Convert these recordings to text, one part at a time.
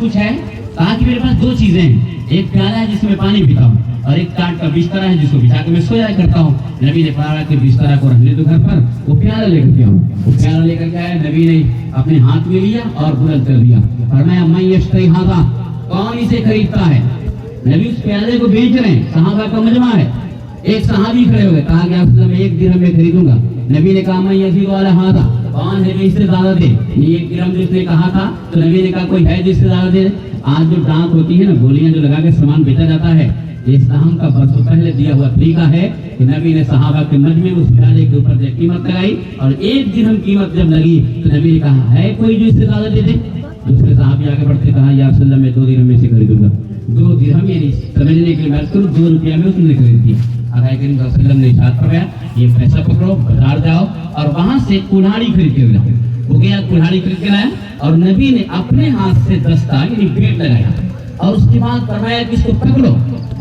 कुछ है? कहा कि मेरे पास दो चीजें हैं, एक प्याला है जिसमें पानी पीता हूँ और एक काट का बिस्तरा है जिसको बिछा के मैं सोया करता हूँ। नबी ने कहा कि बिस्तरा को रखने दो घर पर, वो प्याला लेकर के आओ। वो प्याला लेकर के आया, नबी ने अपने हाथ में लिया और बुलंद कर दिया। फरमाया मैं यश्तरी हादा, कौन इसे खरीदता है? नबी उस प्याले को बेच रहे हैं, सहाबा का मजमा है। एक सहाबी खड़े हो गए, कहा कि आप एक दिरहम में खरीदूंगा। नबी ने कहा मैं यजीद वाला हादा, कौन है जो इससे ज्यादा दे? एक दिरहम जिसने कहा था तो नबी ने कहा कोई है जिससे ज्यादा दे? आज जो डांक होती है ना, गोलियां जो लगा के सामान बेचा जाता है, इस्लाम का बरसों पहले दिया हुआ तरीका है कि नबी ने सहाबा के मजमे में उस प्याले के ऊपर जो कीमत लगाई और एक दिरहम कीमत जब लगी तो नबी ने कहा है कोई जो इससे ज्यादा दे दे? दूसरे साहबी आगे बढ़ते कहा या रसूलल्लाह मैं 2 दिरहम में से खरीदूंगा। 2 दिरहम यानी समझने के लिए मैं करूँ 2 रुपया में उसने खरीद दिया। अल्लाह ने इरशाद फरमाया ये पैसा पकड़ो, बाजार जाओ और वहां से कुल्हाड़ी खरीद के लाओ। वो गया कुल्हाड़ी खरीद के लाया और नबी ने अपने हाथ से दस्ता यानी पेट लगाया और उसके बाद फरमाया कि इसको पकड़ो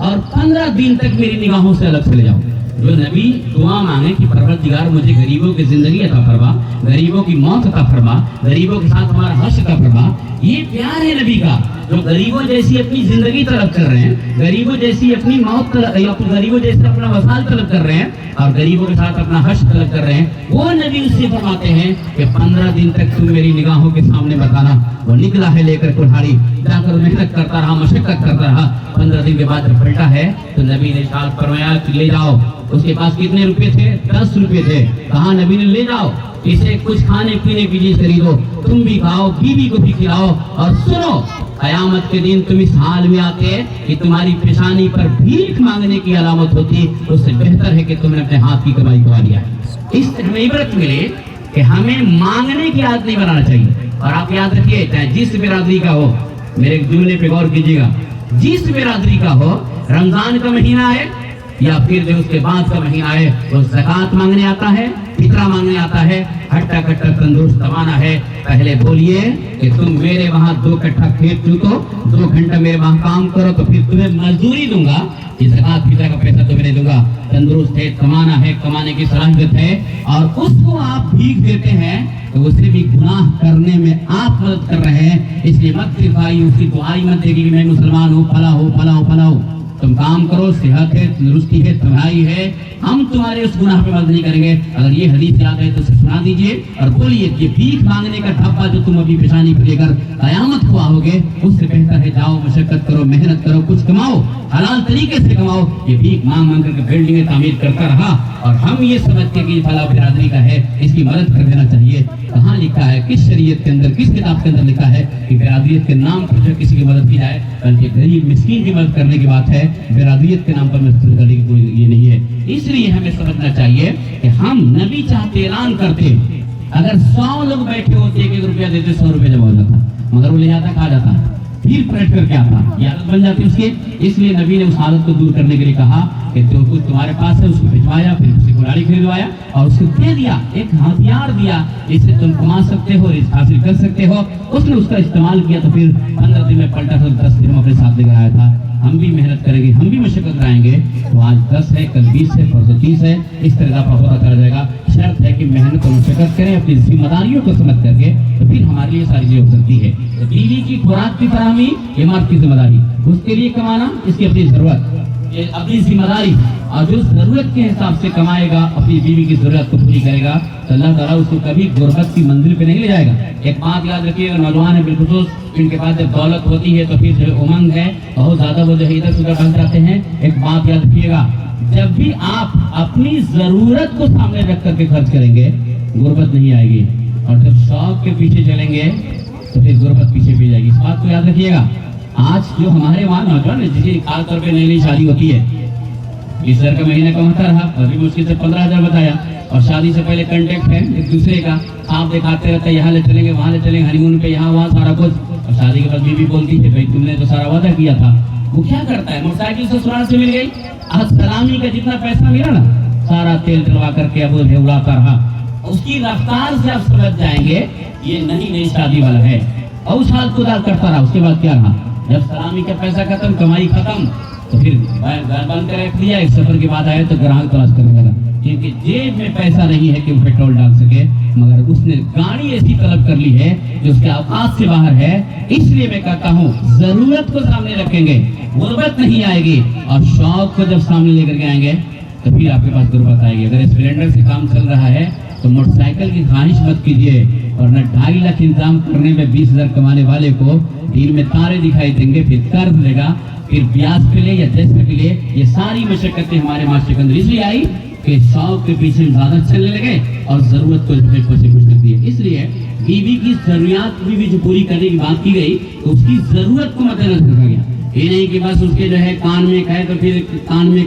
और 15 दिन तक मेरी निगाहों से अलग चले जाओ। जो नबी दुआ मांगे कि परवरदिगार मुझे गरीबों की जिंदगी अता फरमा, गरीबों की मौत अता फरमा, गरीबों के साथ हमारा हश्र अता फरमा, ये प्यार है नबी का। जो गरीबों जैसी अपनी जिंदगी तलब कर रहे हैं, गरीबों जैसी अपनी मौत गरीबों जैसे अपना वसाल तलब कर रहे हैं और गरीबों के साथ अपना हश्र तलब कर रहे हैं, वो नबी उससे फरमाते हैं कि 15 दिन तक तुम मेरी निगाहों के सामने बताना। वो निकला है लेकर कुल्हाड़ी, जाकर मेहनत करता रहा, मशक्कत करता रहा। 15 दिन के बाद जब पलटा है तो नबी ने इरशाद फरमाया कि ले जाओ। उसके पास कितने रुपए थे? 10 रुपए थे। कहा नबी ने ले जाओ, इसे कुछ खाने पीने की चीज खरीदो, तुम भी खाओ, बीवी को भी खिलाओ और सुनो कयामत के दिन तुम इस हाल में आते कि तुम्हारी पेशानी पर भीख मांगने की अलामत होती, उससे बेहतर है कि तुमने अपने हाथ की कमाई कमा लिया। इस हमें इबरत मिले कि हमें मांगने की आदत नहीं बनाना चाहिए। और आप याद रखिए चाहे जिस बिरादरी का हो, मेरे जुमले पे गौर कीजिएगा, जिस बिरादरी का हो, रमजान का महीना है या फिर जो उसके बाद का महीना है, वो ज़कात मांगने आता है, फितरा मांगने आता है, हट्टा कट्टा तंदुरुस्त कमाना है, पहले बोलिए कि तुम मेरे वहाँ 2 कट्ठा खेत जोतो, 2 घंटा मेरे वहाँ काम करो तो फिर तुम्हें मजदूरी दूंगा, ये ज़कात फितरा का पैसा तुम्हें नहीं दूंगा। तंदुरुस्त है, कमाना है, कमाने की सलाहियत है और उसको आप भीख देते हैं तो उसे भी गुनाह करने में आप मदद कर रहे हैं। इसलिए मत सिखाई, उसकी दुआई मत देगी कि मैं मुसलमान हूँ, फला हो फला हो फला हो। तुम काम करो, सेहत है, तंदुरुस्ती है, तबाही है, हम तुम्हारे उस गुनाह पे मदद नहीं करेंगे। अगर ये हदीस याद है तो सुना दीजिए और बोलिए कि भीख मांगने का ठप्पा जो तुम अभी पेशानी पर लेकर कयामत को आओगे, उससे बेहतर है जाओ मशक्कत करो, मेहनत करो, कुछ कमाओ, हलाल तरीके से कमाओ। ये भीख मांग मांग करके बिल्डिंगें तामीर करता रहा और हम ये समझते कि फला बिरादरी का है, इसकी मदद कर देना चाहिए। कहाँ लिखा है, किस शरीयत के अंदर, किस किताब के अंदर लिखा है कि बिरादरियत के नाम पर जो किसी की मदद की जाए, बल्कि गरीब मिस्कीन की मदद करने की बात है, बिरादरियत के नाम पर मदद करने की कोई ये नहीं है। इसलिए हमें समझना चाहिए कि हम नबी चाहते ऐलान करते, अगर 100 लोग बैठे होते 1 रुपया देते 100 रुपया जमा हो जाता, मगर वो ले जाता, खा जाता, फिर पलट करके आता, ये आदत बन जाती उसकी। इसलिए नबी ने उस आदत को दूर करने के लिए कहा कि जो कुछ तुम्हारे पास है उसको भिजवाया, फिर उसकी कुल्हाड़ी खरीदवाया और उसको दे दिया, एक हथियार दिया, इससे तुम कमा सकते हो, रिज़्क हासिल कर सकते हो। उसने उसका इस्तेमाल किया तो फिर 15 दिन में पलटा, तो 10 दिन अपने साथ लेकर आया था। हम भी मेहनत करेंगे, हम भी मशक्कत कराएंगे तो आज 10 है, कल 20 है, परसों 30 है, इस तरह का होता चला जाएगा। शर्त है कि मेहनत और मशक्कत करें, अपनी जिम्मेदारियों को समझ करके, तो फिर हमारे लिए सारी चीजें हो सकती है। तो बीवी की खुराक की फराहमी ये मर्द की जिम्मेदारी, उसके लिए कमाना इसकी अपनी जरूरत, ये अपनी जिम्मेदारी, और जो जरूरत के हिसाब से कमाएगा, अपनी बीवी की जरूरत को पूरी करेगा तो अल्लाह ताला उसको कभी गुर्बत की मंजिल पे नहीं ले जाएगा। एक बात याद रखिएगा, नौजवान है बिल्कुल, इनके पास जब दौलत होती है तो फिर जो उमंग है बहुत ज्यादा, वो जो है इधर से उधर भाग जाते हैं। एक बात याद रखिएगा, जब भी आप अपनी जरूरत को सामने रख करके खर्च करेंगे गुर्बत नहीं आएगी, और जब शौक के पीछे चलेंगे तो फिर गुर्बत पीछे भी जाएगी। इस बात को याद रखिएगा। आज जो हमारे वहाँ नौजवान है, जिसकी खास तौर पे नई नई शादी होती है, 20,000 का महीने कमाता रहा, अभी मुश्किल से 15,000 बताया, और शादी से पहले कांटेक्ट है एक दूसरे का, आप दिखाते रहते हैं यहाँ ले चलेंगे, वहाँ ले चलेंगे, हनीमून पे, यहाँ वहाँ सारा कुछ, और शादी के बाद बीवी बोलती है भाई तुमने तो सारा वादा किया था। वो क्या करता है, मोटरसाइकिल ससुराल से मिल गई, आज सलामी का जितना पैसा मिला ना सारा तेल डलवा करके अब उड़ाता रहा। उसकी रफ्तार से आप समझ जाएंगे ये नई शादी वाला है, और उस हाल को करता रहा। उसके बाद क्या रहा, जब सलामी का पैसा खत्म, कमाई खत्म, तो फिर घर बंद कर रख दिया, एक सफर के बाद आए तो ग्राहक तलाश करने लगा। کیونکہ جیب میں پیسہ نہیں ہے کہ وہ پیٹرول ڈال سکے، مگر اس نے گاڑی ایسی طلب کر لی ہے جو اس کے اوقات سے باہر ہے۔ اس لیے میں کہتا ہوں ضرورت کو سامنے رکھیں گے غربت نہیں آئے گی، اور شوق کو جب سامنے لے کر کے آئیں گے تو پھر آپ کے پاس غربت آئے گی۔ اگر اسپلینڈر سے کام چل رہا ہے تو موٹر سائیکل کی خواہش مت کیجیے، ورنہ 2.5 لاکھ انتظام کرنے میں 20,000 کمانے والے کو دن میں تارے دکھائی دیں گے، پھر قرض لے گا، پھر بیاج پہ لے یا جیسے کے لیے۔ یہ ساری مشقتیں ہمارے معاشرے کے اندر اس لیے آئی کہ شوق کے پیچھے زیادہ چلنے لگے اور ضرورت کو سے کچھ کر دیا۔ اس لیے بیوی کی ضروریات بھی جو پوری کرنے کی بات کی گئی تو اس کی ضرورت کو مد نظر رکھا گیا۔ یہ نہیں کہ بس اس کے جو ہے کان میں کہے تو پھر کان میں